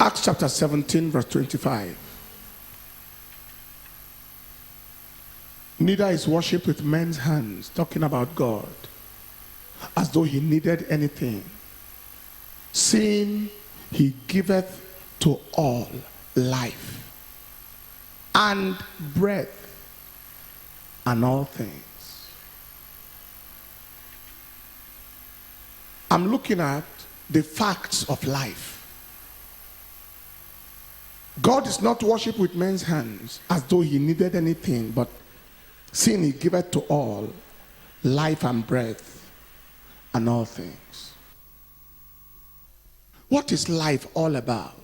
Acts chapter 17, verse 25. Neither is worship with men's hands, talking about God, as though he needed anything, seeing he giveth to all life and breath and all things. I'm looking at the facts of life. God is not worshipped with men's hands as though he needed anything, but seeing he giveth to all life and breath and all things. What is life all about?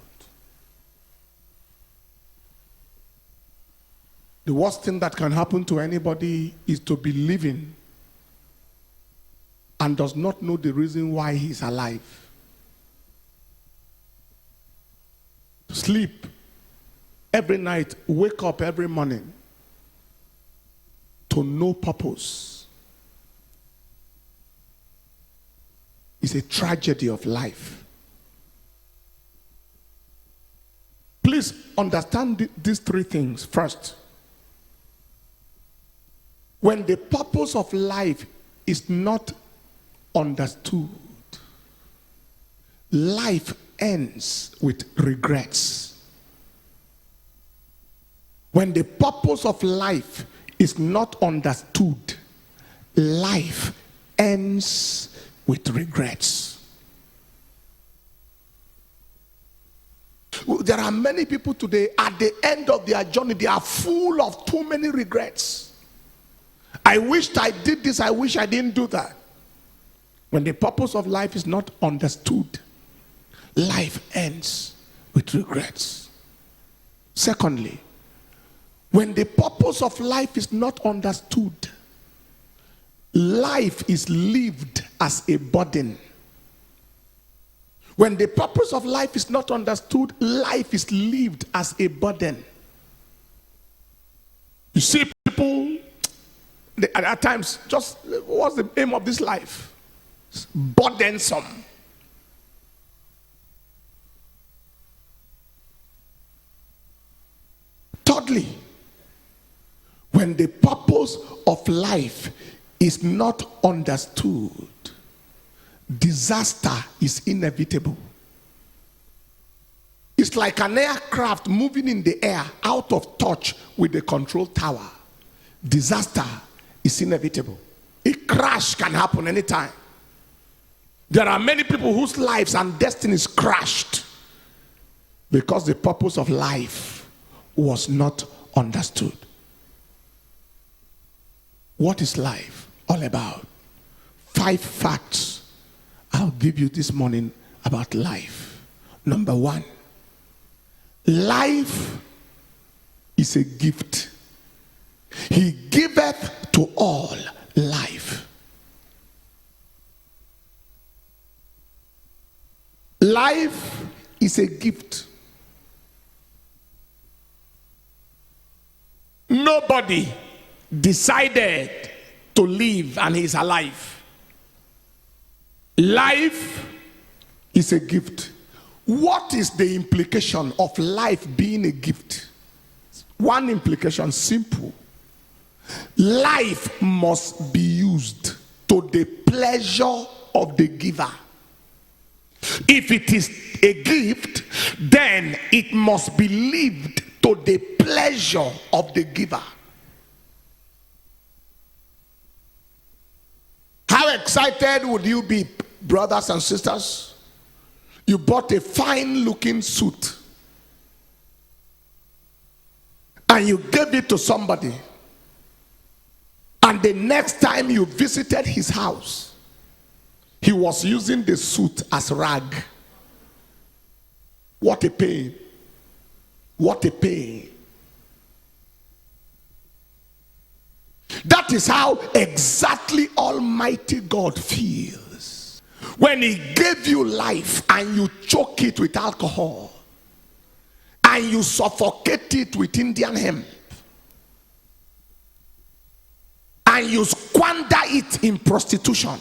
The worst thing that can happen to anybody is to be living and does not know the reason why he's alive. Sleep every night, wake up every morning to no purpose. It's a tragedy of life. Please understand these three things. First, when the purpose of life is not understood, life ends with regrets. When the purpose of life is not understood, life ends with regrets. There are many people today, at the end of their journey, they are full of too many regrets. I wished I did this, I wish I didn't do that. When the purpose of life is not understood, life ends with regrets. Secondly, when the purpose of life is not understood, life is lived as a burden. When the purpose of life is not understood, life is lived as a burden. You see people, at times, just what's the aim of this life? It's burdensome. Thirdly, when the purpose of life is not understood, disaster is inevitable. It's like an aircraft moving in the air out of touch with the control tower. Disaster is inevitable. A crash can happen anytime. There are many people whose lives and destinies crashed because the purpose of life was not understood. What is life all about? 5 facts I'll give you this morning about life. Number 1, life is a gift. He giveth to all life. Life is a gift. Nobody decided to live and he's alive. Life is a gift. What is the implication of life being a gift? One implication, simple. Life must be used to the pleasure of the giver. If it is a gift, then it must be lived to the pleasure of the giver. How excited would you be, brothers and sisters? You bought a fine looking suit and you gave it to somebody, and the next time you visited his house, he was using the suit as rag. What a pain. What a pain. That is how exactly Almighty God feels when he gave you life and you choke it with alcohol and you suffocate it with Indian hemp and you squander it in prostitution.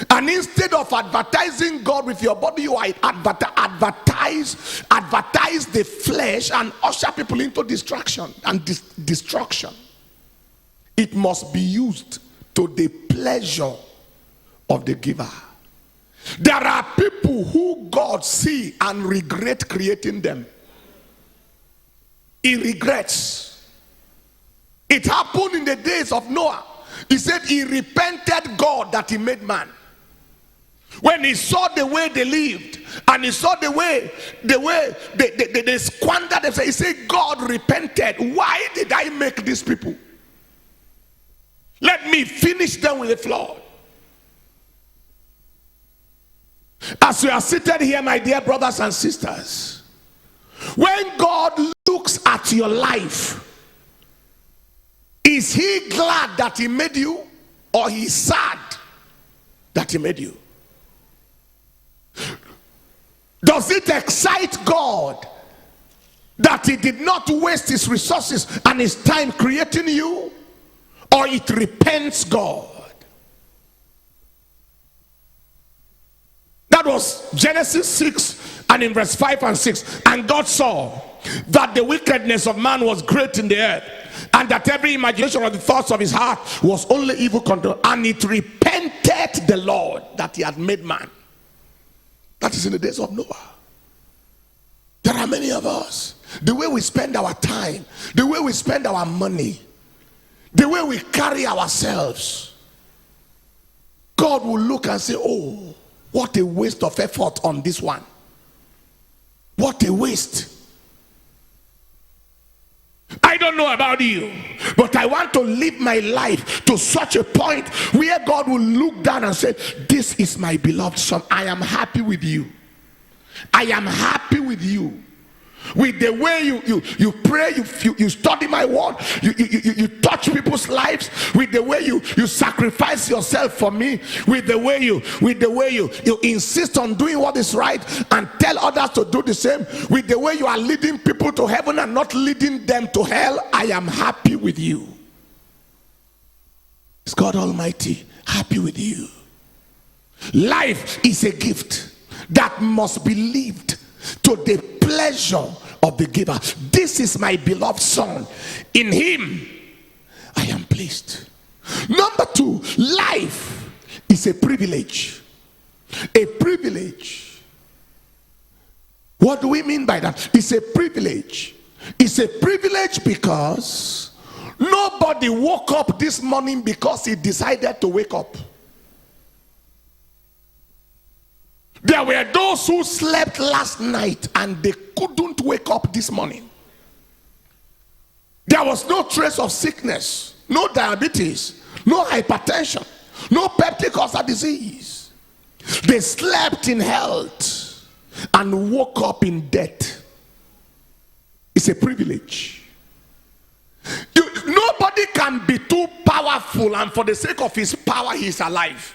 And instead of advertising God with your body, you advertise the flesh and usher people into distraction and destruction. It must be used to the pleasure of the giver. There are people who God see and regret creating them. He regrets. It happened in the days of Noah. He said he repented God that he made man. When he saw the way they lived and he saw the way they squandered themselves, he said, God repented. Why did I make these people? Let me finish them with a flood. As we are seated here, my dear brothers and sisters, when God looks at your life, is he glad that he made you, or he's sad that he made you? Does it excite God that he did not waste his resources and his time creating you, or it repents God? That was Genesis 6 and in verse 5 and 6. And God saw that the wickedness of man was great in the earth, and that every imagination of the thoughts of his heart was only evil control, and it repented the Lord that he had made man. That is in the days of Noah. There are many of us, the way we spend our time, the way we spend our money, the way we carry ourselves, God will look and say, oh, what a waste of effort on this one. What a waste. I don't know about you, but I want to live my life to such a point where God will look down and say, this is my beloved son. I am happy with you. I am happy with you. With the way you pray, you study my word, you touch people's lives, with the way you sacrifice yourself for me, with the way you insist on doing what is right and tell others to do the same, with the way you are leading people to heaven and not leading them to hell. I am happy with you. Is God Almighty happy with you? Life is a gift that must be lived to the pleasure of the giver. This is my beloved son. In him I am pleased. Number 2, life is a privilege. A privilege. What do we mean by that? It's a privilege. It's a privilege because nobody woke up this morning because he decided to wake up. There were those who slept last night and they couldn't wake up this morning. There was no trace of sickness, no diabetes, no hypertension, no peptic ulcer disease. They slept in health and woke up in death. It's a privilege. Nobody can be too powerful and for the sake of his power he is alive.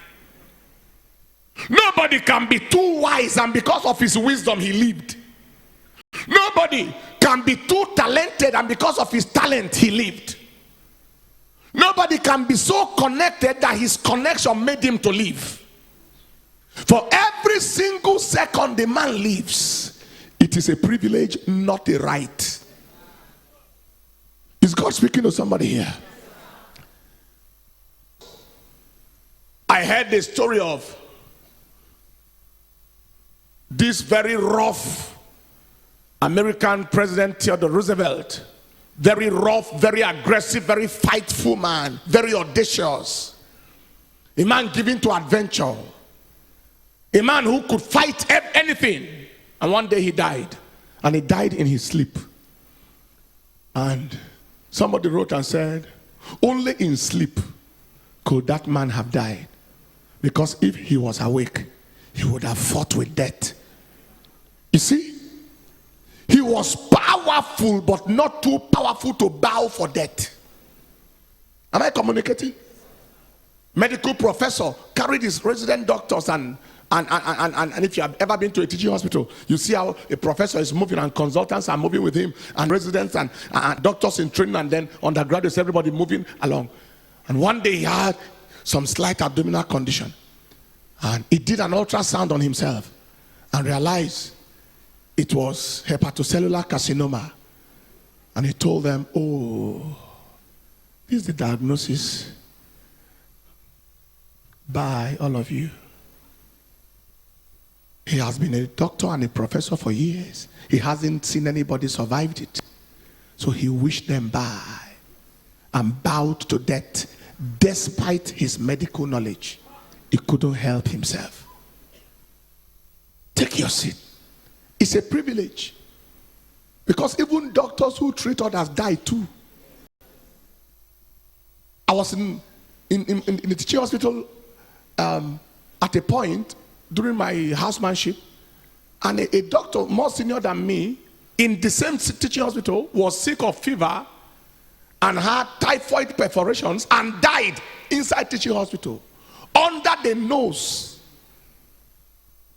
Nobody can be too wise and because of his wisdom he lived. Nobody can be too talented and because of his talent he lived. Nobody can be so connected that his connection made him to live. For every single second the man lives, it is a privilege, not a right. Is God speaking to somebody here? I heard the story of this very rough American President Theodore Roosevelt. Very rough, very aggressive, very fightful man, very audacious. A man given to adventure. A man who could fight anything. And one day he died. And he died in his sleep. And somebody wrote and said, only in sleep could that man have died. Because if he was awake, he would have fought with death. You see, he was powerful, but not too powerful to bow for death. Am I communicating? Medical professor carried his resident doctors and if you have ever been to a teaching hospital, you see how a professor is moving and consultants are moving with him and residents and doctors in training and then undergraduates, everybody moving along. And one day he had some slight abdominal condition. And he did an ultrasound on himself and realized it was hepatocellular carcinoma. And he told them, oh, this is the diagnosis. Bye, all of you. He has been a doctor and a professor for years. He hasn't seen anybody survived it. So he wished them bye and bowed to death. Despite his medical knowledge, he couldn't help himself. Take your seat. It's a privilege. Because even doctors who treat others die too. I was in the teaching hospital at a point during my housemanship, and a doctor more senior than me in the same teaching hospital was sick of fever and had typhoid perforations and died inside teaching hospital under the nose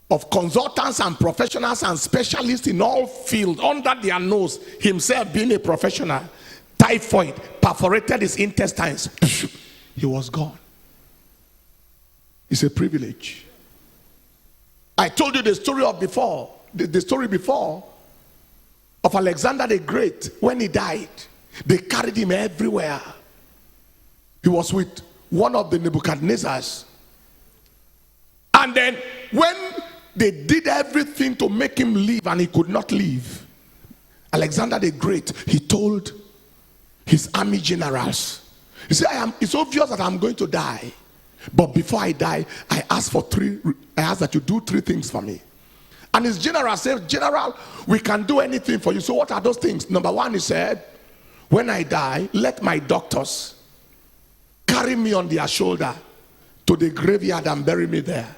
of consultants and professionals and specialists in all fields. Under their nose, himself being a professional, typhoid perforated his intestines. He was gone. It's a privilege. I told you the story of before, the story before of Alexander the Great. When he died, they carried him everywhere. He was with one of the Nebuchadnezzars. And then when they did everything to make him leave and he could not leave, Alexander the Great, he told his army generals, he said, it's obvious that I'm going to die. But before I die, I ask that you do 3 things for me. And his general said, General, we can do anything for you. So what are those things? Number 1, he said, when I die, let my doctors carry me on their shoulder to the graveyard and bury me there.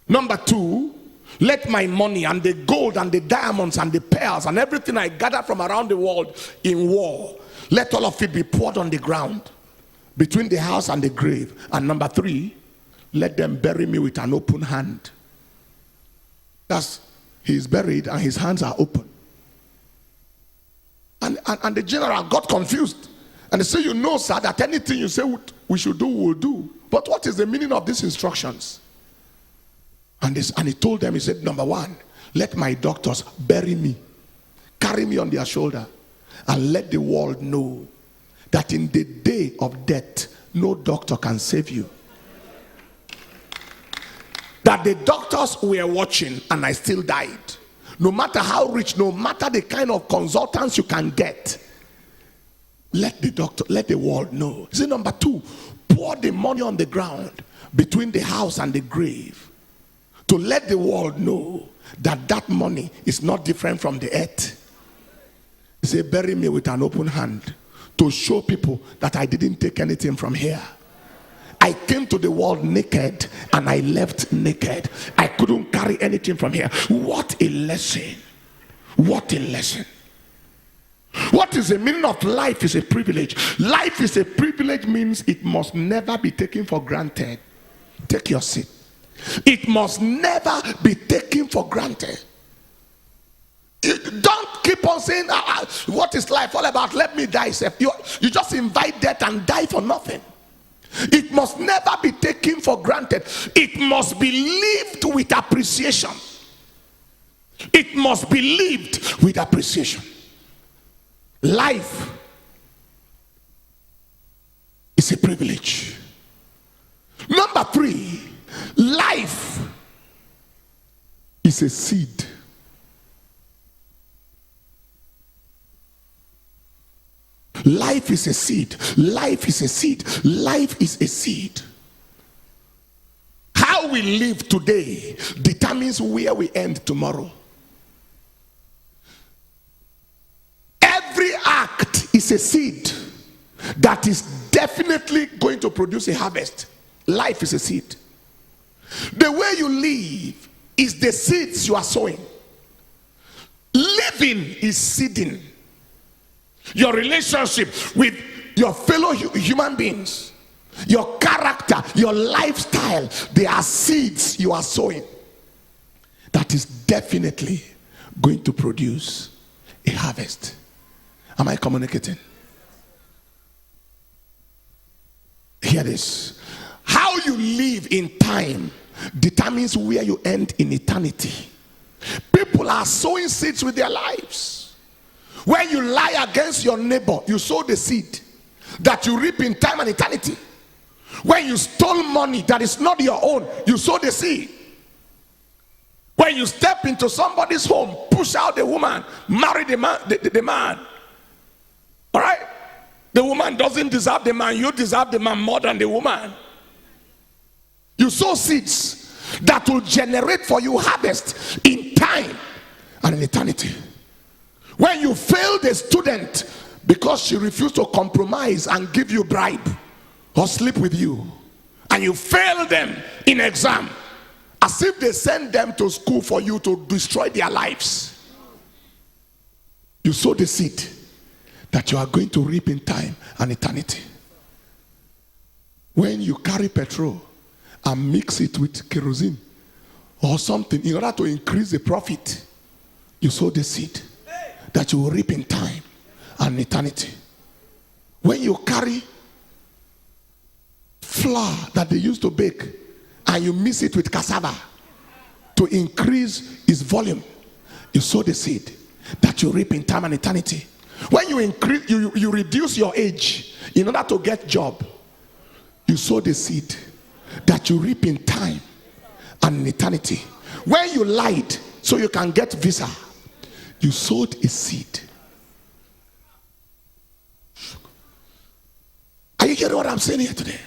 Number 2, let my money and the gold and the diamonds and the pearls and everything I gather from around the world in war, let all of it be poured on the ground between the house and the grave. And number 3, let them bury me with an open hand. That's, he is buried and his hands are open. And the general got confused. And they say, you know, sir, that anything you say we should do, we'll do. But what is the meaning of these instructions? And he told them, he said, number 1, let my doctors bury me, carry me on their shoulder, and let the world know that in the day of death, no doctor can save you. That the doctors were watching and I still died. No matter how rich, no matter the kind of consultants you can get, let the world know. See, number 2, pour the money on the ground between the house and the grave to let the world know that that money is not different from the earth. He said, bury me with an open hand to show people that I didn't take anything from here. I came to the world naked and I left naked. I couldn't carry anything from here. What a lesson. What a lesson. What is the meaning of life is a privilege. Life is a privilege means it must never be taken for granted. Take your seat. It must never be taken for granted. Don't keep on saying, what is life all about? Let me die. You just invite death and die for nothing. It must never be taken for granted. It must be lived with appreciation. It must be lived with appreciation. Life is a privilege. Number 3, life is a seed. Life is a seed. Life is a seed. Life is a seed. How we live today determines where we end tomorrow. Every act is a seed that is definitely going to produce a harvest. Life is a seed. The way you live is the seeds you are sowing. Living is seeding. Your relationship with your fellow human beings, your character, your lifestyle, they are seeds you are sowing that is definitely going to produce a harvest. Am I communicating? Hear this. How you live in time determines where you end in eternity. People are sowing seeds with their lives. When you lie against your neighbor, you sow the seed that you reap in time and eternity. When you stole money that is not your own, you sow the seed. When you step into somebody's home, push out the woman, marry the man, the man. All right? The woman doesn't deserve the man. You deserve the man more than the woman. You sow seeds that will generate for you harvest in time and in eternity. When you fail the student because she refused to compromise and give you bribe or sleep with you, and you fail them in exam, as if they send them to school for you to destroy their lives, you sow the seed that you are going to reap in time and eternity. When you carry petrol and mix it with kerosene or something in order to increase the profit, you sow the seed that you will reap in time and eternity. When you carry flour that they used to bake and you mix it with cassava to increase its volume, you sow the seed that you reap in time and eternity. When you increase, you reduce your age in order to get job, you sow the seed that you reap in time and in eternity. When you lied so you can get visa, you sowed a seed. Are you hearing what I'm saying here today?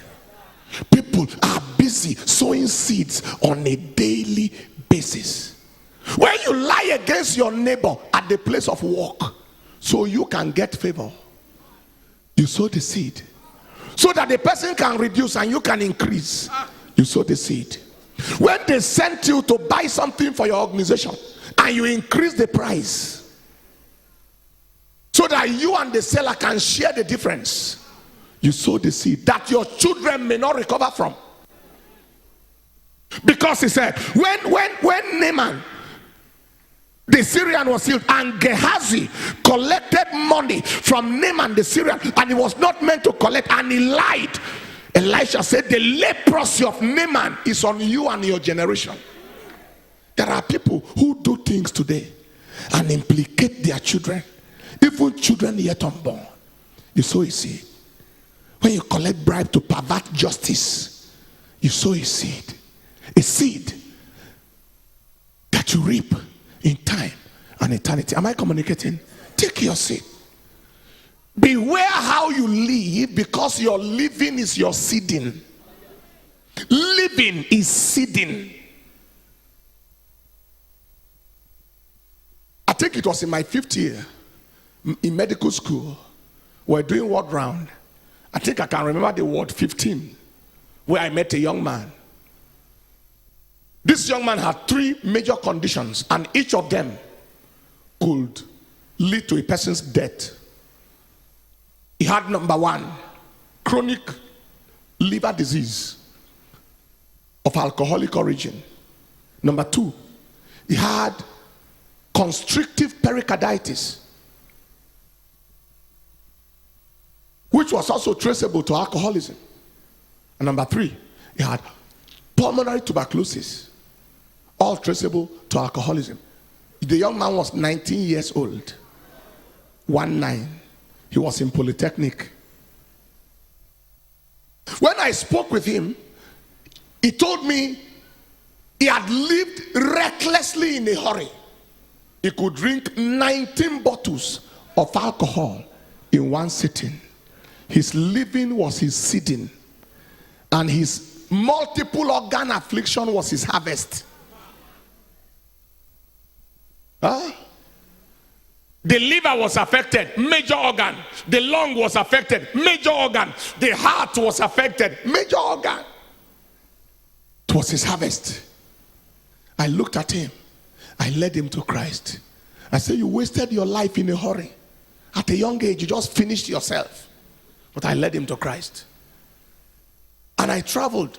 People are busy sowing seeds on a daily basis. When you lie against your neighbor at the place of work so you can get favor, you sow the seed so that the person can reduce and you can increase. You sow the seed. When they sent you to buy something for your organization and you increase the price so that you and the seller can share the difference, you sow the seed that your children may not recover from. Because he said, when Naaman the Syrian was healed and Gehazi collected money from Naaman the Syrian, and he was not meant to collect, and he lied, Elisha said, the leprosy of Naaman is on you and your generation. There are people who do things today and implicate their children, even children yet unborn. You sow a seed. When you collect bribe to pervert justice, you sow a seed. A seed that you reap in time and eternity. Am I communicating? Take your seed. Beware how you live, because your living is your seeding. Living is seeding. I think it was in my 5th year in medical school. We're doing word round. I think I can remember the word 15, where I met a young man. This young man had 3 major conditions, and each of them could lead to a person's death. He had number 1, chronic liver disease of alcoholic origin. Number 2, he had constrictive pericarditis, which was also traceable to alcoholism. And number 3, he had pulmonary tuberculosis, all traceable to alcoholism. The young man was 19 years old. 19. He was in Polytechnic. When I spoke with him, he told me he had lived recklessly in a hurry. He could drink 19 bottles of alcohol in one sitting. His living was his seeding, and his multiple organ affliction was his harvest. The liver was affected, major organ. The lung was affected, major organ. The heart was affected, major organ. It was his harvest. I looked at him. I led him to Christ. I said, you wasted your life in a hurry. At a young age, you just finished yourself. But I led him to Christ. And I traveled.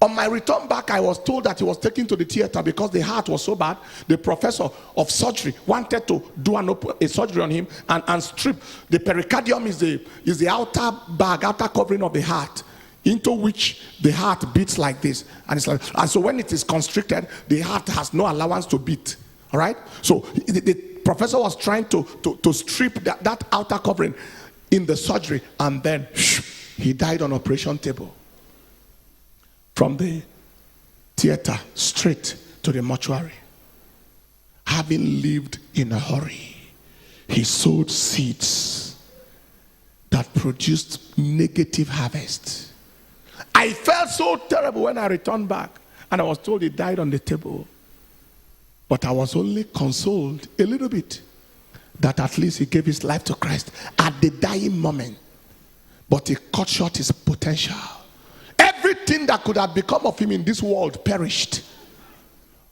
On my return back, I was told that he was taken to the theater because the heart was so bad. The professor of surgery wanted to do a surgery on him and strip. The pericardium is the outer bag, outer covering of the heart. into which the heart beats like this. And it's like, and so when it is constricted, the heart has no allowance to beat. All right? So the professor was trying to strip that outer covering in the surgery, and then he died on operation table. From the theater straight to the mortuary. Having lived in a hurry, he sowed seeds that produced negative harvest. I felt so terrible when I returned back and I was told he died on the table. But I was only consoled a little bit that at least he gave his life to Christ at the dying moment. But he cut short his potential. Everything that could have become of him in this world perished.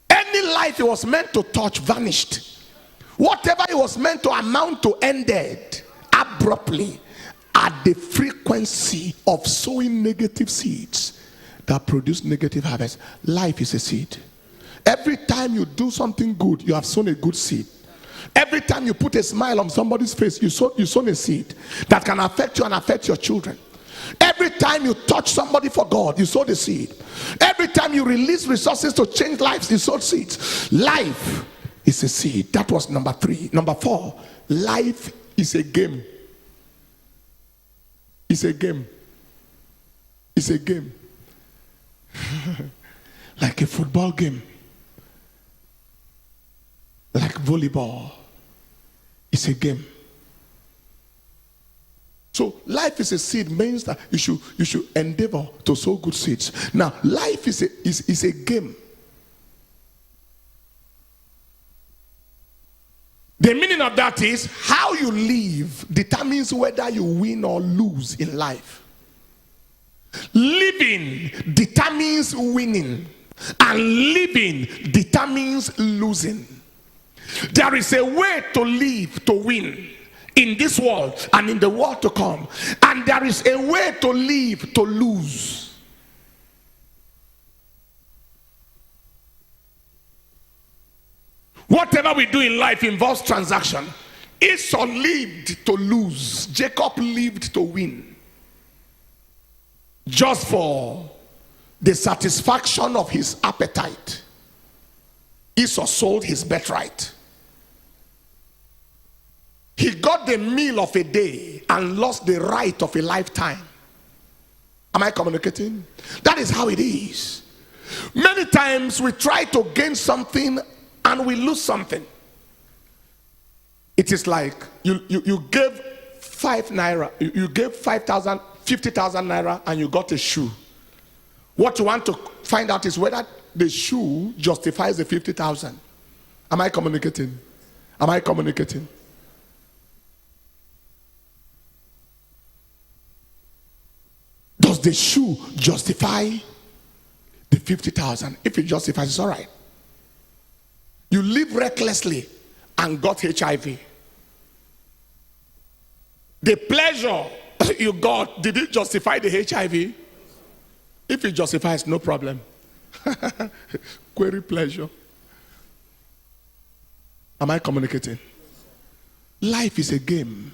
Any life he was meant to touch vanished. Whatever he was meant to amount to ended abruptly at the frequency of sowing negative seeds that produce negative harvest. Life is a seed. Every time you do something good, you have sown a good seed. Every time you put a smile on somebody's face, you sown a seed that can affect you and affect your children. Every time you touch somebody for God, you sow the seed. Every time you release resources to change lives, you sow seeds. Life is a seed. That was number 3. Number 4, life is a game. It's a game. It's a game. Like a football game. Like volleyball. It's a game. So life is a seed means that you should endeavor to sow good seeds. Now, life is a game. The meaning of that is how you live determines whether you win or lose in life. Living determines winning, and living determines losing. There is a way to live to win in this world and in the world to come, and there is a way to live to lose. Whatever we do in life involves transaction. Esau lived to lose. Jacob lived to win. Just for the satisfaction of his appetite, Esau sold his birthright. He got the meal of a day and lost the right of a lifetime. Am I communicating? That is how it is. Many times we try to gain something and we lose something. It is like you gave 5 naira, you gave 50,000 naira and you got a shoe. What you want to find out is whether the shoe justifies the 50,000. Am I communicating? Am I communicating? Does the shoe justify the 50,000? If it justifies, it's all right. You live recklessly and got HIV. The pleasure you got, did it justify the HIV? If it justifies, no problem. Query pleasure. Am I communicating? Life is a game.